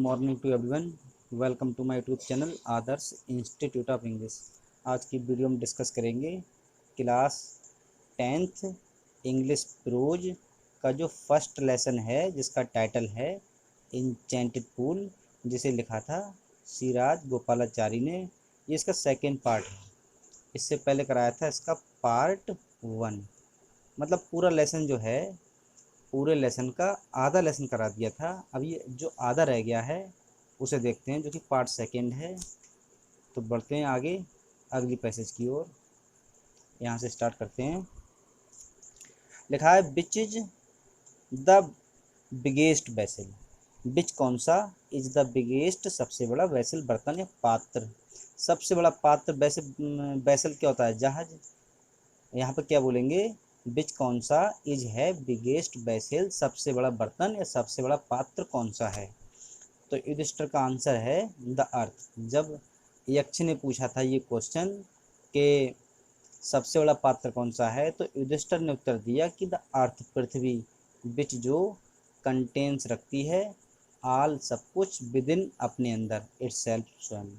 Morning to everyone. Welcome to my YouTube channel Adarsh institute of English. आज की video में discuss करेंगे class 10th English pros का जो फर्स्ट लेसन है, जिसका टाइटल है इंचेंटेड पूल, जिसे लिखा था सिराज गोपालाचारी ने। ये इसका सेकेंड पार्ट है। इससे पहले कराया था इसका पार्ट 1। मतलब पूरा लेसन जो है, पूरे लेसन का आधा लेसन करा दिया था। अब ये जो आधा रह गया है उसे देखते हैं, जो कि पार्ट सेकंड है। तो बढ़ते हैं आगे अगली पैसेज की ओर। यहाँ से स्टार्ट करते हैं। लिखा है which is the biggest vessel. Which कौन सा, इज द बिगेस्ट सबसे बड़ा, वेसल बर्तन या पात्र, सबसे बड़ा पात्र। वेसल क्या होता है? जहाज। यहाँ पर क्या बोलेंगे? विच कौन सा, इज है बिगेस्ट वेसल, सबसे बड़ा बर्तन या सबसे बड़ा पात्र कौन सा है। तो युधिष्ठिर का आंसर है द अर्थ। जब यक्ष ने पूछा था ये क्वेश्चन कि सबसे बड़ा पात्र कौन सा है, तो युधिष्ठिर ने उत्तर दिया कि द अर्थ, पृथ्वी, विच जो कंटेन्स रखती है, आल सब कुछ, विदिन अपने अंदर, इटसेल्फ स्वयं।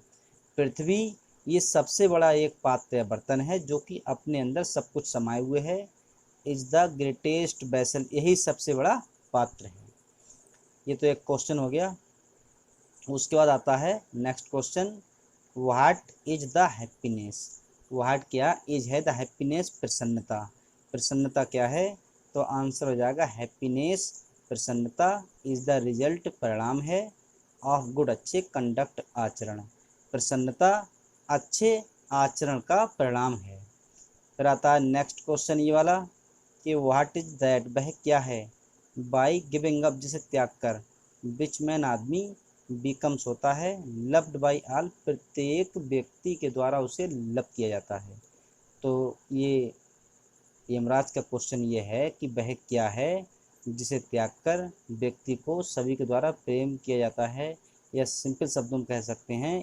पृथ्वी ये सबसे बड़ा एक पात्र या बर्तन है जो कि अपने अंदर सब कुछ समाये हुए है। इज द ग्रेटेस्ट वेसल, यही सबसे बड़ा पात्र है। ये तो एक क्वेश्चन हो गया। उसके बाद आता है next question, what is the happiness. What क्या, इज है द हैप्पीनेस, प्रसन्नता। प्रसन्नता क्या है? तो आंसर हो जाएगा हैप्पीनेस, प्रसन्नता, इज द रिजल्ट, परिणाम है, ऑफ गुड, अच्छे, कंडक्ट, आचरण। प्रसन्नता अच्छे आचरण का परिणाम है। फिर आता है नेक्स्ट क्वेश्चन ये वाला कि व्हाट इज दैट, वह क्या है, बाई गिविंग अप, जिसे त्याग कर, विच मैन आदमी, बिकम्स होता है, लव्ड बाई ऑल, प्रत्येक व्यक्ति के द्वारा उसे लव किया जाता है। तो ये यमराज का क्वेश्चन ये है कि वह क्या है जिसे त्याग कर व्यक्ति को सभी के द्वारा प्रेम किया जाता है। या सिंपल शब्दों में कह सकते हैं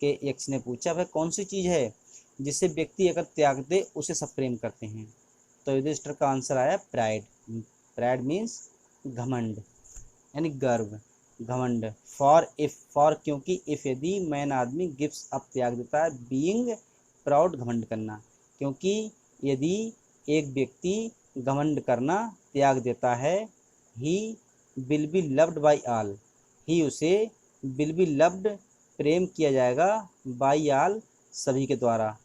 कि यक्ष ने पूछा वह कौन सी चीज़ है जिसे व्यक्ति अगर त्याग दे उसे सब प्रेम करते हैं। तो युधिष्ठिर का आंसर आया प्राइड। प्राइड मीन्स घमंड, यानी गर्व, घमंड। फॉर इफ, फॉर क्योंकि, इफ यदि, मैन आदमी, गिव्स अप त्याग देता है, बीइंग प्राउड घमंड करना। क्योंकि यदि एक व्यक्ति घमंड करना त्याग देता है, he will be loved by all, he उसे विल बी लव्ड प्रेम किया जाएगा, बाई ऑल सभी के द्वारा,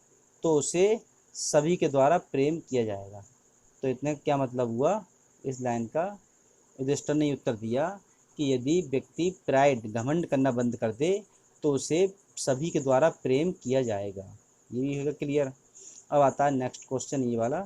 तो उसे सभी के द्वारा प्रेम किया जाएगा। तो इतने क्या मतलब हुआ इस लाइन का? युधिष्ठिर ने उत्तर दिया कि यदि व्यक्ति प्राइड घमंड करना बंद कर दे तो उसे सभी के द्वारा प्रेम किया जाएगा। ये भी होगा क्लियर। अब आता है नेक्स्ट क्वेश्चन ये वाला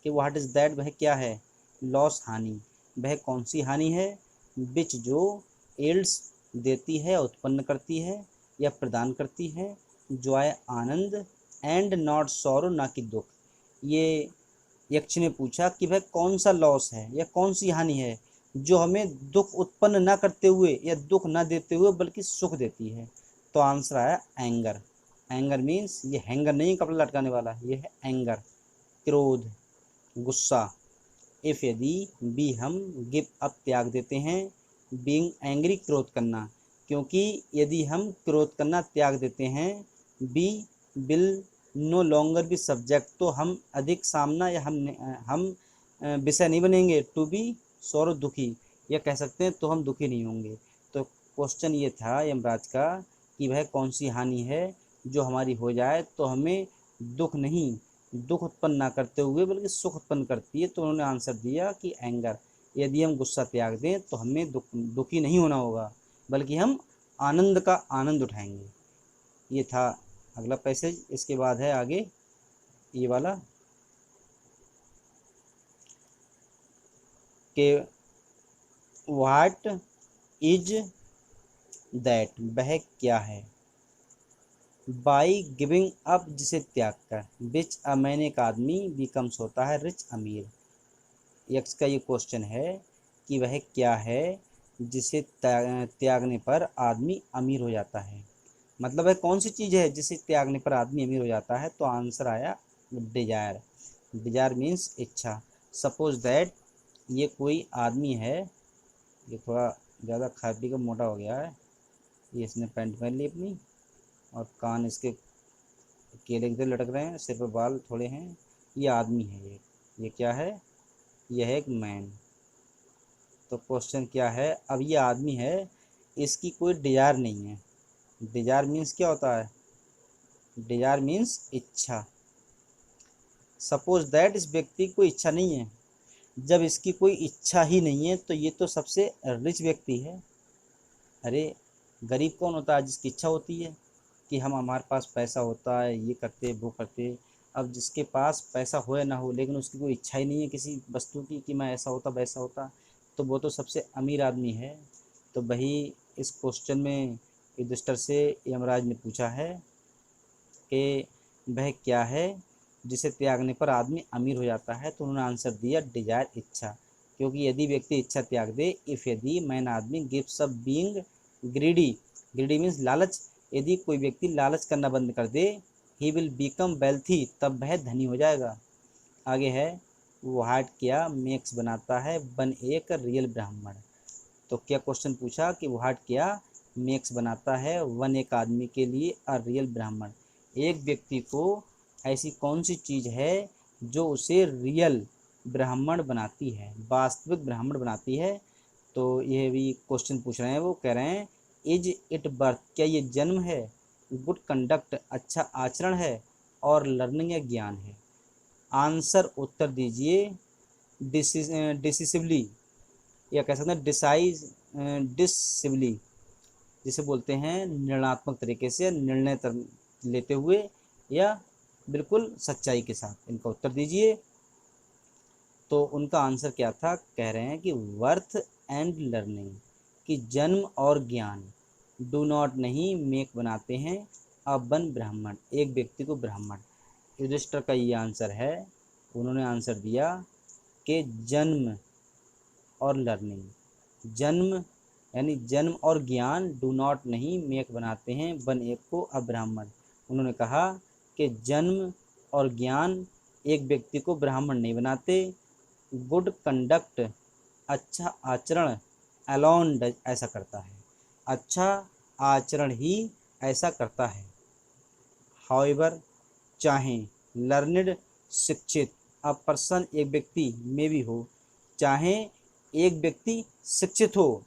कि व्हाट इज़ दैट, वह क्या है, लॉस, हानि, वह कौन सी हानि है, विच जो एल्स देती है, उत्पन्न करती है या प्रदान करती है, Joy Anand, and not sorrow ना कि दुख। ये यक्ष ने पूछा कि वह कौन सा लॉस है या कौन सी हानि है जो हमें दुख उत्पन्न ना करते हुए या दुख ना देते हुए बल्कि सुख देती है। तो आंसर आया एंगर। एंगर मीन्स, ये हैंगर नहीं कपड़ा लटकाने वाला, ये है एंगर, क्रोध, गुस्सा। इफ यदि, बी हम, गिव अप त्याग देते हैं, बीइंग एंग्री क्रोध करना। क्योंकि यदि हम क्रोध करना त्याग देते हैं, we will no longer be subject, तो हम अधिक सामना या हम विषय नहीं बनेंगे, टू बी सौर दुखी, या कह सकते हैं तो हम दुखी नहीं होंगे। तो क्वेश्चन ये था यमराज का कि वह कौन सी हानि है जो हमारी हो जाए तो हमें दुख नहीं, दुख उत्पन्न ना करते हुए बल्कि सुख उत्पन्न करती है। तो उन्होंने आंसर दिया कि एंगर। यदि हम गुस्सा त्याग दें तो हमें दुखी नहीं होना होगा बल्कि हम आनंद का आनंद उठाएंगे। ये था अगला पैसेज। इसके बाद है आगे ये वाला कि व्हाट इज दैट, वह क्या है, बाई गिविंग अप, जिसे त्याग कर, विच मैंने एक आदमी, बिकम्स होता है, रिच, अमीर। यक्ष का ये क्वेश्चन है कि वह क्या है जिसे त्यागने पर आदमी अमीर हो जाता है। मतलब वह कौन सी चीज़ है जिसे त्यागने पर आदमी अमीर हो जाता है। तो आंसर आया डिजायर। डिजायर मीन्स इच्छा। सपोज दैट, ये कोई आदमी है, ये थोड़ा ज़्यादा खा पी कर मोटा हो गया है। ये इसने पैंट पहन ली अपनी, और कान इसके केले की तरह लटक रहे हैं, सिर पर बाल थोड़े हैं। ये आदमी है, ये क्या है? यह है एक मैन। तो क्वेश्चन क्या है, अब ये आदमी है, इसकी कोई डिजायर नहीं है। डिजायर मीन्स क्या होता है? डिजायर मीन्स इच्छा। सपोज दैट इस व्यक्ति की कोई इच्छा नहीं है। जब इसकी कोई इच्छा ही नहीं है तो ये तो सबसे रिच व्यक्ति है। अरे गरीब कौन होता है? जिसकी इच्छा होती है कि हमारे पास पैसा होता है, ये करते वो करते। अब जिसके पास पैसा हो या ना हो, लेकिन उसकी कोई इच्छा ही नहीं है किसी वस्तु की कि मैं ऐसा होता वैसा होता, तो वो तो सबसे अमीर आदमी है। तो वही इस क्वेश्चन में युधिष्ठिर से यमराज ने पूछा है कि वह क्या है जिसे त्यागने पर आदमी अमीर हो जाता है। तो उन्होंने आंसर दिया डिजायर, इच्छा। क्योंकि यदि व्यक्ति इच्छा त्याग दे, इफ़ यदि मैन आदमी gives up being greedy, greedy means लालच, यदि कोई व्यक्ति लालच करना बंद कर दे, ही विल बिकम वेल्थी, तब वह धनी हो जाएगा। आगे है, व्हाट क्या मेक्स बनाता है वन एक रियल ब्राह्मण। तो क्या क्वेश्चन पूछा कि व्हाट क्या मेक्स बनाता है वन एक आदमी के लिए अ रियल ब्राह्मण, एक व्यक्ति को ऐसी कौन सी चीज़ है जो उसे रियल ब्राह्मण बनाती है, वास्तविक ब्राह्मण बनाती है। तो ये भी क्वेश्चन पूछ रहे हैं, वो कह रहे हैं इज इट बर्थ, क्या ये जन्म है, गुड कंडक्ट अच्छा आचरण है, और लर्निंग या ज्ञान है। आंसर उत्तर दीजिए डिसिसिवली, या कह सकते हैं डिसिवली, जिसे बोलते हैं निर्णयात्मक तरीके से, निर्णय लेते हुए, या बिल्कुल सच्चाई के साथ। इनका उत्तर दीजिए। तो उनका आंसर क्या था? कह रहे हैं कि वर्थ एंड लर्निंग, कि जन्म और ज्ञान डू नॉट नहीं मेक बनाते हैं अब वन ब्राह्मण, एक व्यक्ति को ब्राह्मण। युधिष्ठिर का ये आंसर है। उन्होंने आंसर दिया कि जन्म और लर्निंग, जन्म यानी जन्म और ज्ञान डू नॉट नहीं मेक बनाते हैं वन एक को अब्राह्मण। उन्होंने कहा कि जन्म और ज्ञान एक व्यक्ति को ब्राह्मण नहीं बनाते। गुड कंडक्ट अच्छा आचरण अलोन ऐसा करता है, अच्छा आचरण ही ऐसा करता है। हाउएवर चाहे लर्निड शिक्षित, अ पर्सन एक व्यक्ति में भी हो, चाहे एक व्यक्ति शिक्षित हो,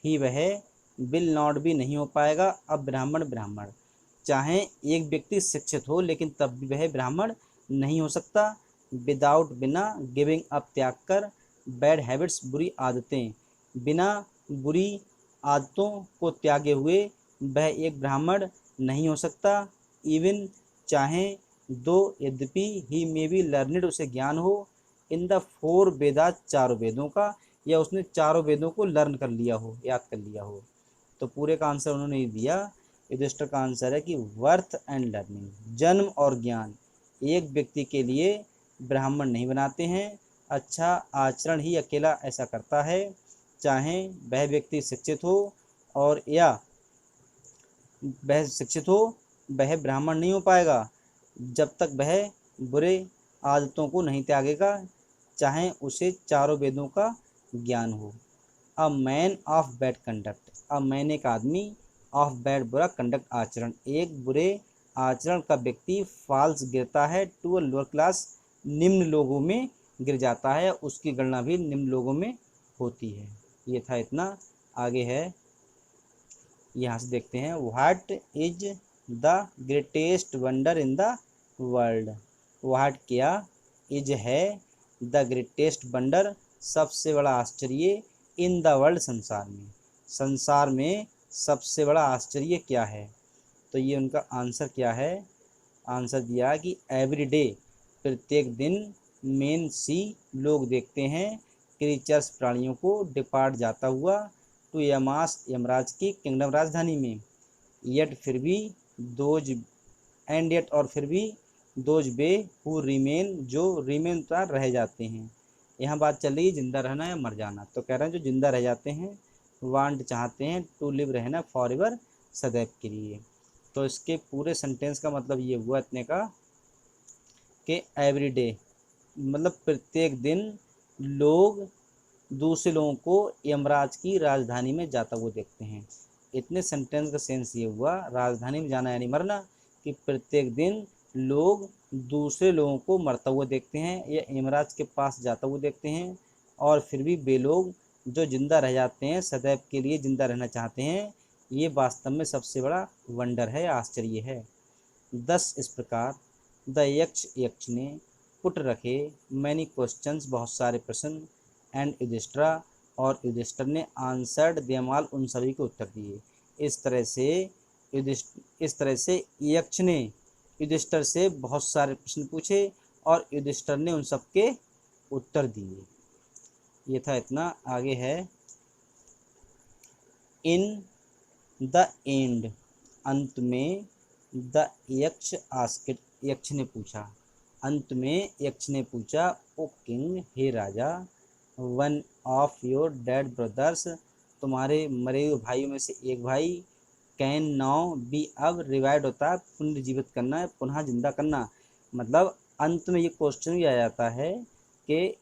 ही वह विल नॉट भी नहीं हो पाएगा अब ब्राह्मण ब्राह्मण। चाहे एक व्यक्ति शिक्षित हो लेकिन तब भी वह ब्राह्मण नहीं हो सकता। विदाउट बिना गिविंग अप त्याग कर, बैड हैबिट्स बुरी आदतें, बिना बुरी आदतों को त्यागे हुए वह एक ब्राह्मण नहीं हो सकता। इवन चाहे दो यद्यपि ही मे बी लर्निड उसे ज्ञान हो इन द फोर वेदा चारों वेदों का, या उसने चारों वेदों को लर्न कर लिया हो, याद कर लिया हो। तो पूरे का आंसर उन्होंने दिया। युधिष्ठिर का आंसर है कि वर्थ एंड लर्निंग, जन्म और ज्ञान एक व्यक्ति के लिए ब्राह्मण नहीं बनाते हैं, अच्छा आचरण ही अकेला ऐसा करता है। चाहे वह व्यक्ति शिक्षित हो और या वह शिक्षित हो, वह ब्राह्मण नहीं हो पाएगा जब तक वह बुरे आदतों को नहीं त्यागेगा, चाहे उसे चारों वेदों का ज्ञान हो। A man of bad conduct, a man एक आदमी, ऑफ बैड बुरा, कंडक्ट आचरण एक बुरे आचरण का व्यक्ति, फॉल्स गिरता है, टू अ लोअर क्लास निम्न लोगों में गिर जाता है, उसकी गणना भी निम्न लोगों में होती है। ये था इतना। आगे है, यहाँ से देखते हैं, what is the greatest wonder in the world. What क्या इज है द ग्रेटेस्ट वंडर सबसे बड़ा आश्चर्य, इन द वर्ल्ड संसार में, संसार में सबसे बड़ा आश्चर्य क्या है। तो ये उनका आंसर क्या है? आंसर दिया कि एवरी डे प्रत्येक दिन, मेन सी लोग देखते हैं, क्रीचर्स प्राणियों को, डिपार्ट जाता हुआ, टू यमास यमराज की किंगडम राजधानी में, येट फिर भी, दोज एंड येट और फिर भी, दोज बे हु रिमेन जो रिमेन का रह जाते हैं। यहाँ बात चल रही है जिंदा रहना या मर जाना। तो कह रहे हैं जो जिंदा रह जाते हैं, वांट चाहते हैं, टू लिव रहना फॉर एवर सदैव के लिए। तो इसके पूरे सेंटेंस का मतलब ये हुआ इतने का कि एवरी डे मतलब प्रत्येक दिन लोग दूसरे लोगों को यमराज की राजधानी में जाता हुआ देखते हैं। इतने सेंटेंस का सेंस ये हुआ, राजधानी में जाना यानी मरना, कि प्रत्येक दिन लोग दूसरे लोगों को मरता हुआ देखते हैं या यमराज के पास जाता हुआ देखते हैं, और फिर भी वे लोग जो जिंदा रह जाते हैं, सदैव के लिए जिंदा रहना चाहते हैं, ये वास्तव में सबसे बड़ा वंडर है, आश्चर्य है। 10 इस प्रकार द यक्ष ने पुट रखे मैनी क्वेश्चंस, बहुत सारे प्रश्न, एंड युधिष्ठिरा, और युधिष्ठिर ने आंसर्ड देम ऑल, उन सभी को उत्तर दिए। इस तरह से यक्ष ने युधिष्ठिर से बहुत सारे प्रश्न पूछे और युधिष्ठिर ने उन सबके उत्तर दिए। ये था इतना। आगे है इन द एंड, अंत में, द यक्ष आस्क्ड, यक्ष ने पूछा, अंत में यक्ष ने पूछा, ओ किंग, हे राजा, one of your dead brothers, तुम्हारे मरे हुए भाइयों में से एक भाई, कैन नाउ बी, अब रिवाइव होता है पुनर्जीवित करना, पुनः जिंदा करना। मतलब अंत में ये क्वेश्चन भी आ जाता है कि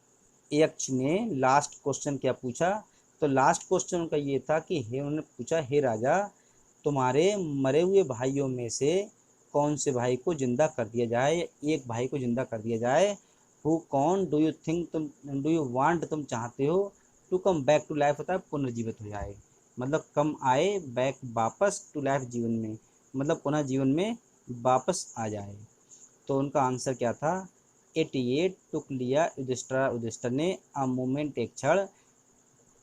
यक्ष ने लास्ट क्वेश्चन क्या पूछा। तो लास्ट क्वेश्चन उनका ये था कि हे, उन्होंने पूछा, हे राजा, तुम्हारे मरे हुए भाइयों में से कौन से भाई को जिंदा कर दिया जाए, एक भाई को जिंदा कर दिया जाए। हु, कौन, do you think, do you want, तुम चाहते हो, to come back to life होता है पुनर्जीवित हो जाए, मतलब कम आए, बैक वापस, टू लाइफ जीवन में, मतलब पुनः जीवन में वापस आ जाए। तो उनका आंसर क्या था, 88 टुक लिया युधिष्ठिर ने, अ मोमेंट, एक क्षण,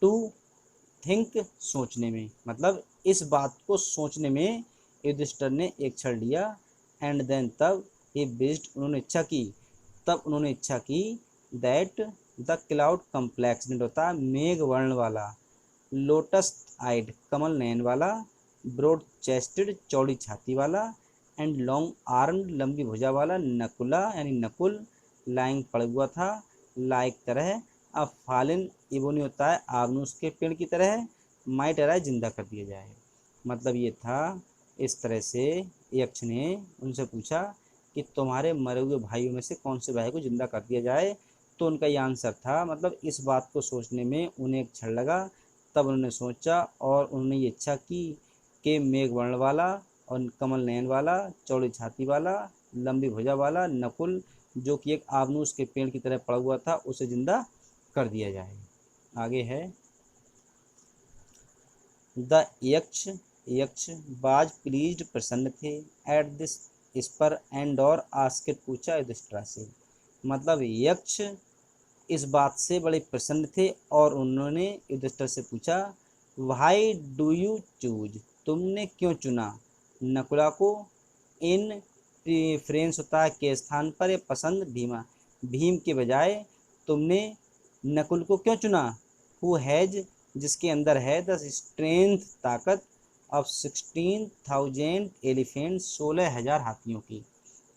टू थिंक, सोचने में, मतलब इस बात को सोचने में युधिष्ठिर ने एक क्षण लिया, एंड देन, तब, ही विश्ड, उन्होंने इच्छा की, तब उन्होंने इच्छा की, दैट द क्लाउड कम्प्लेक्स, होता मेघ वर्ण वाला, लोटस आइड, कमल नयन वाला, ब्रॉड चेस्टेड, चौड़ी छाती वाला, एंड लॉन्ग आर्म, लंबी भुजा वाला, नकुला यानी नकुल, लाइंग, पड़ा हुआ था, लाइक, तरह, अब फालिन, इबोनी होता है आबनूस के पेड़ की तरह, माइट अराय, जिंदा कर दिया जाए। मतलब ये था। इस तरह से यक्ष ने उनसे पूछा कि तुम्हारे मरे हुए भाइयों में से कौन से भाई को जिंदा कर दिया जाए। तो उनका ये आंसर था, मतलब इस बात को सोचने में उन्हें एक क्षण लगा, तब उन्होंने सोचा और उन्होंने ये इच्छा की कि मेघ वर्ण वाला और कमल नयन वाला, चौड़ी छाती वाला, लंबी भुजा वाला नकुल, जो कि एक आबनूस के पेड़ की तरह पड़ा हुआ था, उसे जिंदा कर दिया जाए। आगे है द यक्ष बाज प्लीज्ड, प्रसन्न थे, एट दिस, इस पर, एंड और आस्कित, पूछा युधिष्ठिर से। मतलब यक्ष इस बात से बड़े प्रसन्न थे और उन्होंने युधिष्ठिर से पूछा, व्हाई डू यू चूज, तुमने क्यों चुना नकुला को, इन प्रेफरेंस होता है के स्थान पर, या पसंद, भीमा, भीम के बजाय तुमने नकुल को क्यों चुना। हु हैज, जिसके अंदर है, द स्ट्रेंथ, ताकत, ऑफ 16,000 एलिफेंट, 16,000 हाथियों की।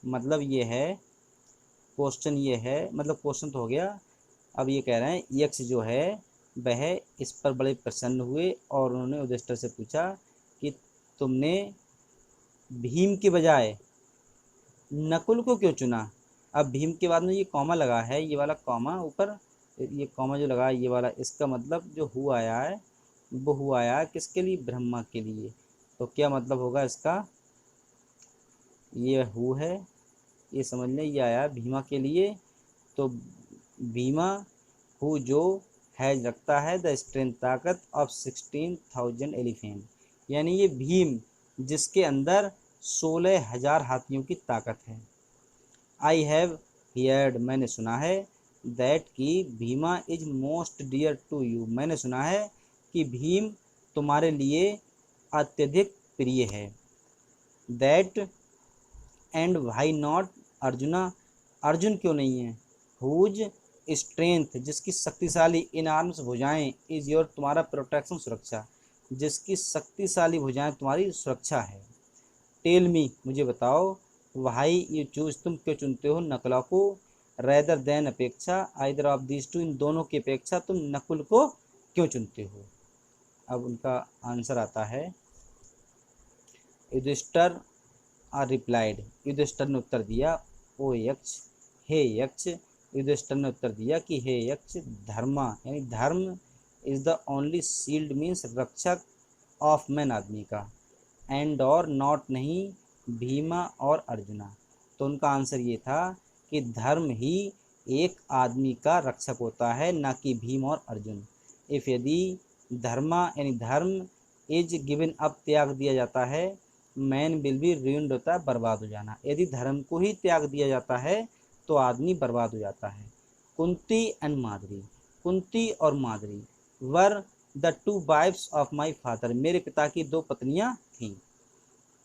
मतलब ये है क्वेश्चन, ये है मतलब क्वेश्चन तो हो गया। अब ये कह रहे हैं यक्ष जो है वह इस पर बड़े प्रसन्न हुए और उन्होंने युधिष्ठिर से पूछा कि तुमने भीम के बजाय नकुल को क्यों चुना। अब भीम के बाद में ये कॉमा लगा है, ये वाला कॉमा ऊपर, ये कॉमा जो लगा है ये वाला, इसका मतलब जो हु आया है वो हु आया है किसके लिए, ब्रह्मा के लिए। तो क्या मतलब होगा इसका, ये हु है, ये समझ लें, ये आया भीमा के लिए। तो भीमा हु जो हैज रखता है, द स्ट्रेंथ, ताकत, ऑफ 16,000 एलिफेंट, यानी ये भीम जिसके अंदर 16,000 हाथियों की ताकत है। आई हैव हियर्ड, मैंने सुना है, दैट की Bhima is most dear to you, मैंने सुना है कि भीम तुम्हारे लिए अत्यधिक प्रिय है। That, and why not Arjuna, Arjun क्यों नहीं है। हुज स्ट्रेंथ, जिसकी शक्तिशाली, इन आर्म्स, भुजाएं, इज योर, तुम्हारा प्रोटेक्शन, सुरक्षा, जिसकी शक्तिशाली भुजाएं तुम्हारी सुरक्षा है। टेल मी, मुझे बताओ, वाई यू चूज, तुम क्यों चुनते हो नकुला को, रेदर देन, अपेक्षा, आइदर ऑफ दीज टू, इन दोनों की अपेक्षा तुम नकुल को क्यों चुनते हो। अब उनका आंसर आता है, युधिष्ठिर रिप्लाइड, युधिष्ठिर ने उत्तर दिया, ओ यक्ष, हे यक्ष, युधिष्ठिर ने उत्तर दिया कि हे यक्ष, धर्मा यानी धर्म is the only shield means रक्षक ऑफ मैन आदमी का, एंड और नॉट नहीं भीमा और अर्जुना। तो उनका आंसर ये था कि धर्म ही एक आदमी का रक्षक होता है, ना कि भीम और अर्जुन। इफ यदि धर्मा यानी धर्म इज गिवन अप त्याग दिया जाता है, मैन विल बी ruined होता है बर्बाद हो जाना। यदि धर्म को ही त्याग दिया जाता है तो आदमी बर्बाद हो जाता है। कुंती एंड माद्री, कुंती और Madri were the two wives of my father, मेरे पिता की दो पत्नियां थीं।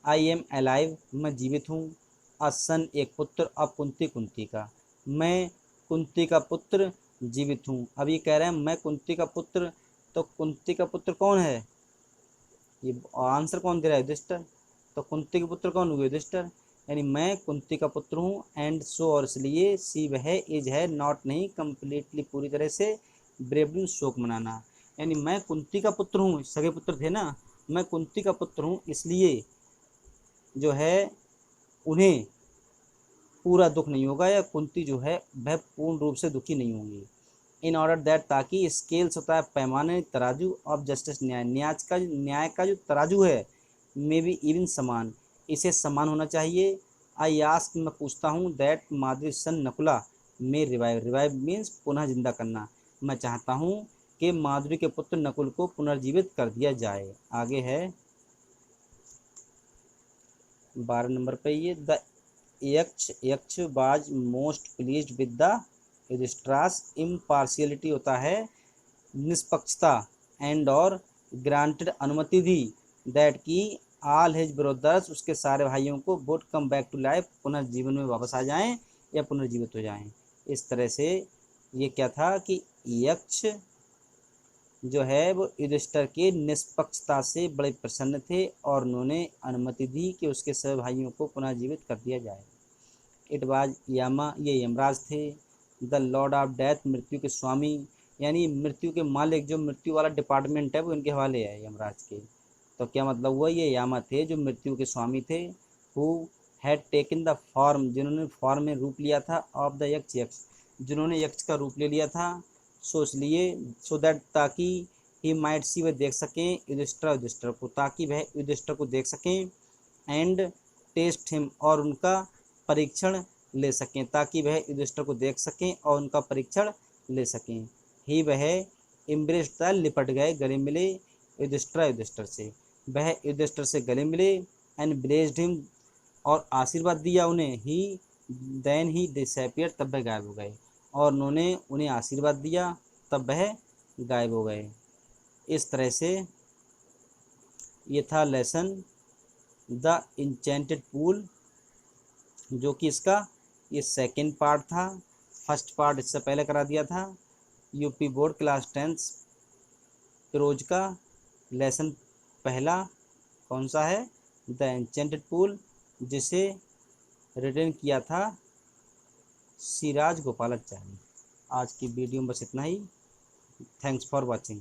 आई एम अलाइव, मैं जीवित हूँ। अ सन, एक पुत्र। अब कुंती, कुंती का। मैं कुंती का पुत्र जीवित हूँ। अब ये कह रहे हैं मैं कुंती का पुत्र, तो कुंती का पुत्र कौन है? ये आंसर कौन दे रहा है? युधिष्ठिर। तो कुंती के पुत्र कौन हुए? युधिष्ठिर। यानी मैं कुंती का पुत्र हूँ, एंड सो और इसलिए, सी वह, इज है, नॉट नहीं, कम्प्लीटली पूरी तरह से, ब्रेवली शोक मनाना। यानी मैं कुंती का पुत्र हूँ, सगे पुत्र थे ना, मैं कुंती का पुत्र हूँ, इसलिए जो है उन्हें पूरा दुख नहीं होगा, या कुंती जो है वह पूर्ण रूप से दुखी नहीं होंगी। इन ऑर्डर दैट, ताकि स्केल्स होता है पैमाने, तराजू ऑफ जस्टिस, न्याय का जो तराजू है, मे बी इवन समान, इसे समान होना चाहिए। आई आस्क, मैं पूछता हूँ, दैट माधुरी सन नकुला में रिवाइव, रिवाइव मीन्स पुनः जिंदा करना, मैं चाहता हूँ कि माधुरी के पुत्र नकुल को पुनर्जीवित कर दिया जाए। आगे है 12 नंबर पे, ये the Yaksha was most pleased with the Yudhishthira's impartiality होता है निष्पक्षता, एंड और ग्रांटेड अनुमति दी, दैट की ऑल हिज ब्रदर्स, उसके सारे भाइयों को, would come back to life, पुनर्जीवन में वापस आ जाएं या पुनर्जीवित हो जाएं। इस तरह से ये क्या था कि यक्ष जो है वो युधिष्ठिर के निष्पक्षता से बड़े प्रसन्न थे, और उन्होंने अनुमति दी कि उसके सभी भाइयों को पुनर्जीवित कर दिया जाए। इट वाज यामा, ये यमराज थे। द लॉर्ड ऑफ डेथ, मृत्यु के स्वामी, यानी मृत्यु के मालिक, जो मृत्यु वाला डिपार्टमेंट है वो इनके हवाले है, यमराज के। तो क्या मतलब हुआ? ये यामा थे जो मृत्यु के स्वामी थे। Who had taken the form, जिन्होंने फॉर्म में रूप लिया था, ऑफ द यक्ष, यक्ष, जिन्होंने यक्ष का रूप ले लिया था। सो इसलिए, सो दैट, ताकि ही माइट सी, वह देख सकें, युधिष्ठिर को, ताकि वह युधिष्ठिर को देख सकें, एंड टेस्ट हिम, और उनका परीक्षण ले सकें, ताकि वह युधिष्ठिर को देख सकें और उनका परीक्षण ले सकें। ही वह इम्ब्रेस्ड, लिपट गए, गले मिले, युधिष्ठिर से, वह युधिष्ठिर से गले मिले, एंड ब्लेस्ड हिम, और आशीर्वाद दिया उन्हें। ही देन ही डिसअपियर, तब वह गायब हो गए, और उन्होंने उन्हें आशीर्वाद दिया, तब वह गायब हो गए। इस तरह से ये था लेसन द इंचेंटेड पूल, जो कि इसका ये सेकंड पार्ट था। फर्स्ट पार्ट इससे पहले करा दिया था। यूपी बोर्ड क्लास 10 प्रोज का लेसन पहला कौन सा है? द एंचेंटेड पूल, जिसे रिटन किया था सिराज गोपालाचारी। आज की वीडियो में बस इतना ही। Thanks for watching.